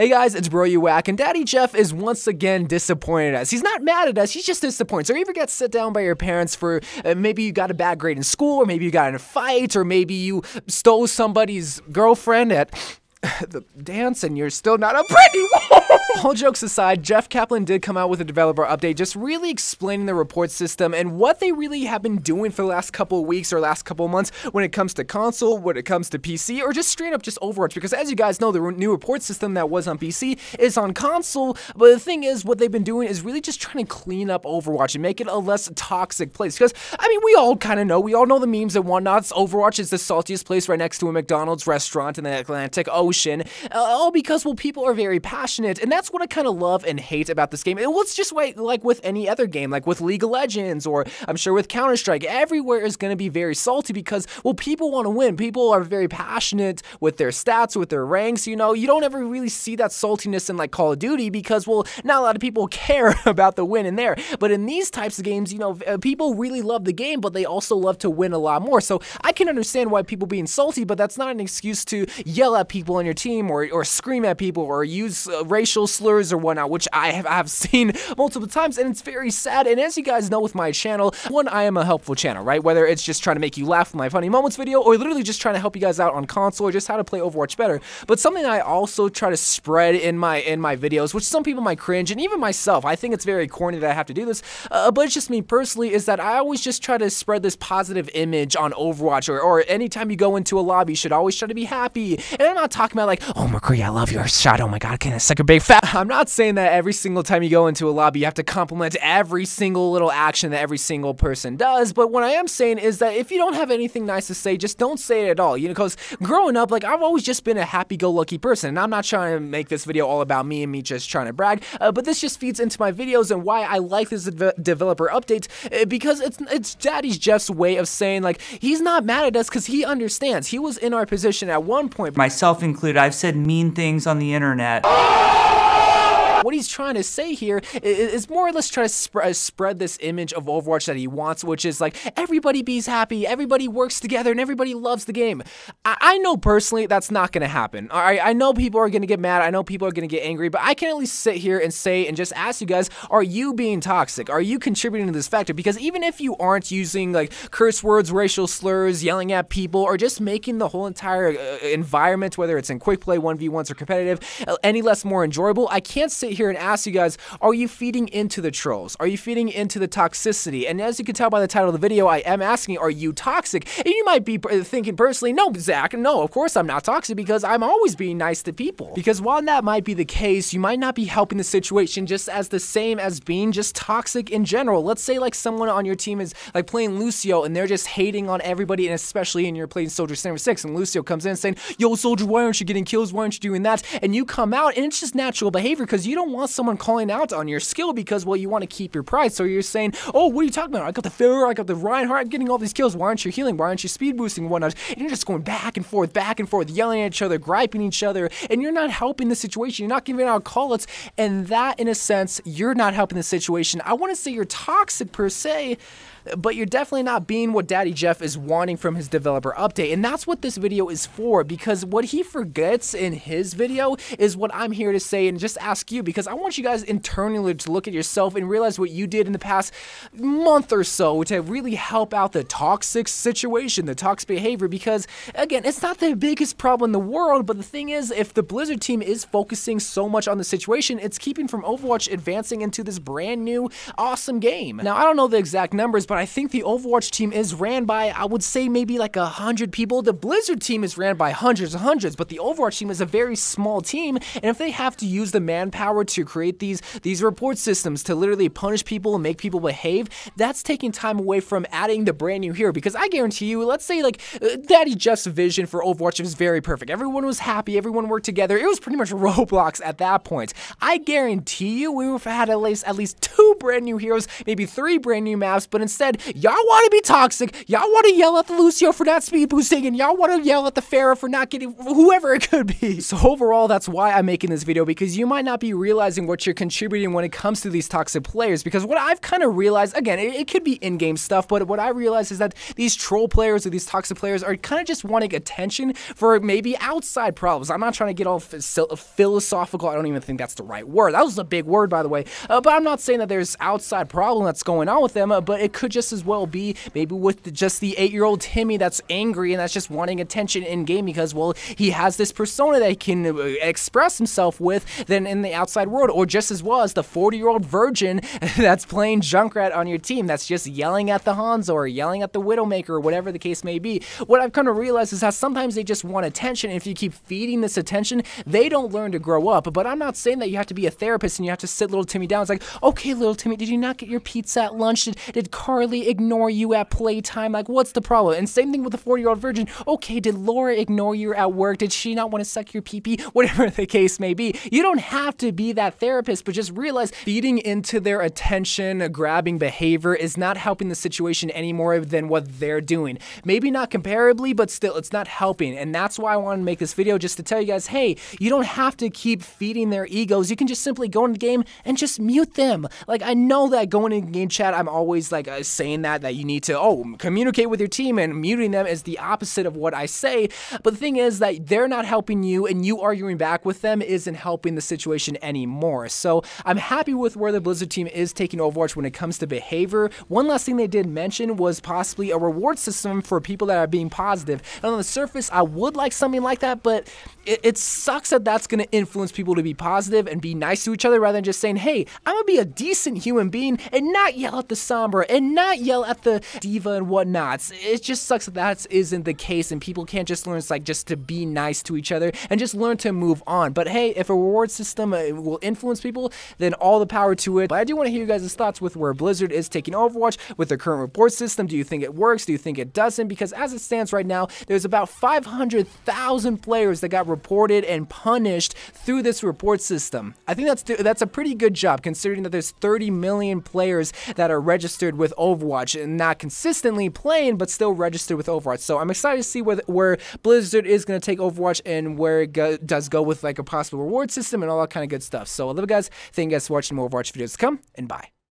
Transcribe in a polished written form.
Hey guys, it's Bro You Whack, and Daddy Jeff is once again disappointed at us. He's not mad at us, he's just disappointed. So you ever get sit down by your parents for maybe you got a bad grade in school, or maybe you got in a fight, or maybe you stole somebody's girlfriend at the dance and you're still not a pretty one. All jokes aside, Jeff Kaplan did come out with a developer update just really explaining the report system and what they really have been doing for the last couple of weeks or last couple of months when it comes to console, when it comes to PC, or just straight up just Overwatch. Because as you guys know, the new report system that was on PC is on console, but the thing is, what they've been doing is really just trying to clean up Overwatch and make it a less toxic place. Because, I mean, we all kind of know, we all know the memes and whatnots. Overwatch is the saltiest place right next to a McDonald's restaurant in the Atlantic Ocean, all because, well, people are very passionate, and that's what I kind of love and hate about this game. It was just like with any other game, like with League of Legends, or I'm sure with Counter-Strike, everywhere is going to be very salty because, well, people want to win. People are very passionate with their stats, with their ranks, you know. You don't ever really see that saltiness in like Call of Duty because, well, not a lot of people care about the win in there. But in these types of games, you know, people really love the game, but they also love to win a lot more. So I can understand why people being salty, but that's not an excuse to yell at people on your team or scream at people or use racial slurs or whatnot, which I have seen multiple times, and it's very sad. And as you guys know with my channel, one, I am a helpful channel, right? Whether it's just trying to make you laugh with my funny moments video, or literally just trying to help you guys out on console, or just how to play Overwatch better. But something I also try to spread in my videos, which some people might cringe, and even myself, I think it's very corny that I have to do this, but it's just me personally, is that I always just try to spread this positive image on Overwatch, or anytime you go into a lobby, you should always try to be happy. And I'm not talking about like, oh, McCree, I love your shot, oh my god, can I suck a big fat? I'm not saying that every single time you go into a lobby you have to compliment every single little action that every single person does, but what I am saying is that if you don't have anything nice to say, just don't say it at all, you know, because growing up, like, I've always just been a happy-go-lucky person, and I'm not trying to make this video all about me and me just trying to brag, but this just feeds into my videos and why I like this developer update, because it's Daddy Jeff's way of saying, like, he's not mad at us because he understands. He was in our position at one point. Myself included, I've said mean things on the internet. What he's trying to say here is more or less try to spread this image of Overwatch that he wants, which is like everybody be's happy, everybody works together, and everybody loves the game. I know personally that's not going to happen. All right, I know people are going to get mad, I know people are going to get angry, but I can at least sit here and say and just ask you guys, are you being toxic? Are you contributing to this factor? Because even if you aren't using like curse words, racial slurs, yelling at people, or just making the whole entire environment, whether it's in quick play, 1v1s, or competitive, any less more enjoyable, I can't sit here and ask you guys, are you feeding into the trolls? Are you feeding into the toxicity? And as you can tell by the title of the video, I am asking, are you toxic? And you might be thinking personally, no, Zach, no, of course I'm not toxic because I'm always being nice to people. Because while that might be the case, you might not be helping the situation just as the same as being just toxic in general. Let's say like someone on your team is like playing Lucio and they're just hating on everybody, and especially in you're playing Soldier Center 6, and Lucio comes in saying, yo, Soldier, why aren't you getting kills? Why aren't you doing that? And you come out, and it's just natural behavior because you don't want someone calling out on your skill because, well, you want to keep your pride. So you're saying, oh, what are you talking about? I got the Farrah, I got the Reinhardt, I'm getting all these kills. Why aren't you healing? Why aren't you speed boosting and whatnot? And you're just going back and forth, yelling at each other, griping each other, and you're not helping the situation. You're not giving out call-outs, and that, in a sense, you're not helping the situation. I want to say you're toxic per se, but you're definitely not being what Daddy Jeff is wanting from his developer update, and that's what this video is for, because what he forgets in his video is what I'm here to say and just ask you, because I want you guys internally to look at yourself and realize what you did in the past month or so to really help out the toxic situation, the toxic behavior, because, again, it's not the biggest problem in the world, but the thing is, if the Blizzard team is focusing so much on the situation, it's keeping from Overwatch advancing into this brand new, awesome game. Now, I don't know the exact numbers, but I think the Overwatch team is ran by, I would say, maybe like 100 people. The Blizzard team is ran by hundreds and hundreds, but the Overwatch team is a very small team, and if they have to use the manpower to create these report systems to literally punish people and make people behave, that's taking time away from adding the brand new hero, because I guarantee you, let's say like Daddy Jeff's vision for Overwatch was very perfect. Everyone was happy, everyone worked together. It was pretty much Roblox at that point. I guarantee you we would have had at least 2 brand new heroes, maybe 3 brand new maps, but instead said, y'all want to be toxic, y'all want to yell at the Lucio for not speed boosting, and y'all want to yell at the Pharah for not getting whoever it could be. So overall, that's why I'm making this video, because you might not be realizing what you're contributing when it comes to these toxic players. Because what I've kind of realized, again, it could be in-game stuff, but what I realized is that these troll players or these toxic players are kind of just wanting attention for maybe outside problems. I'm not trying to get all philosophical. I don't even think that's the right word. That was a big word, by the way. But I'm not saying that there's outside problem that's going on with them, but it could just as well be maybe with just the 8-year-old Timmy that's angry and that's just wanting attention in-game because, well, he has this persona that he can express himself with than in the outside world, or just as well as the 40-year-old virgin that's playing Junkrat on your team that's just yelling at the Hanzo or yelling at the Widowmaker or whatever the case may be. What I've kind of realized is that sometimes they just want attention, and if you keep feeding this attention, they don't learn to grow up. But I'm not saying that you have to be a therapist and you have to sit little Timmy down. It's like, okay, little Timmy, did you not get your pizza at lunch? Did Carly ignore you at playtime? Like, what's the problem? And same thing with the 40-year-old virgin. Okay, did Laura ignore you at work? Did she not want to suck your pee-pee? Whatever the case may be. You don't have to be that therapist, but just realize feeding into their attention, grabbing behavior is not helping the situation any more than what they're doing. Maybe not comparably, but still, it's not helping. And that's why I wanted to make this video, just to tell you guys, hey, you don't have to keep feeding their egos. You can just simply go in the game and just mute them. Like, I know that going in game chat, I'm always like saying that you need to, communicate with your team, and muting them is the opposite of what I say. But the thing is that they're not helping you, and you arguing back with them isn't helping the situation anymore. So I'm happy with where the Blizzard team is taking Overwatch when it comes to behavior. One last thing they did mention was possibly a reward system for people that are being positive. And on the surface, I would like something like that, but it sucks that that's going to influence people to be positive and be nice to each other rather than just saying, hey, I'm going to be a decent human being and not yell at the Sombra and not yell at the Diva and whatnot. It just sucks that isn't the case, and people can't just learn, it's like, just to be nice to each other and just learn to move on. But hey, if a reward system will influence people, then all the power to it. But I do want to hear you guys' thoughts with where Blizzard is taking Overwatch with their current reward system. Do you think it works? Do you think it doesn't? Because as it stands right now, there's about 500,000 players that got reported and punished through this report system. I think that's a pretty good job, considering that there's 30 million players that are registered with Overwatch and not consistently playing, but still registered with Overwatch. So I'm excited to see where Blizzard is going to take Overwatch and where it does go with like a possible reward system and all that kind of good stuff. So I love you guys. Thank you guys for watching more Overwatch videos to come, and bye.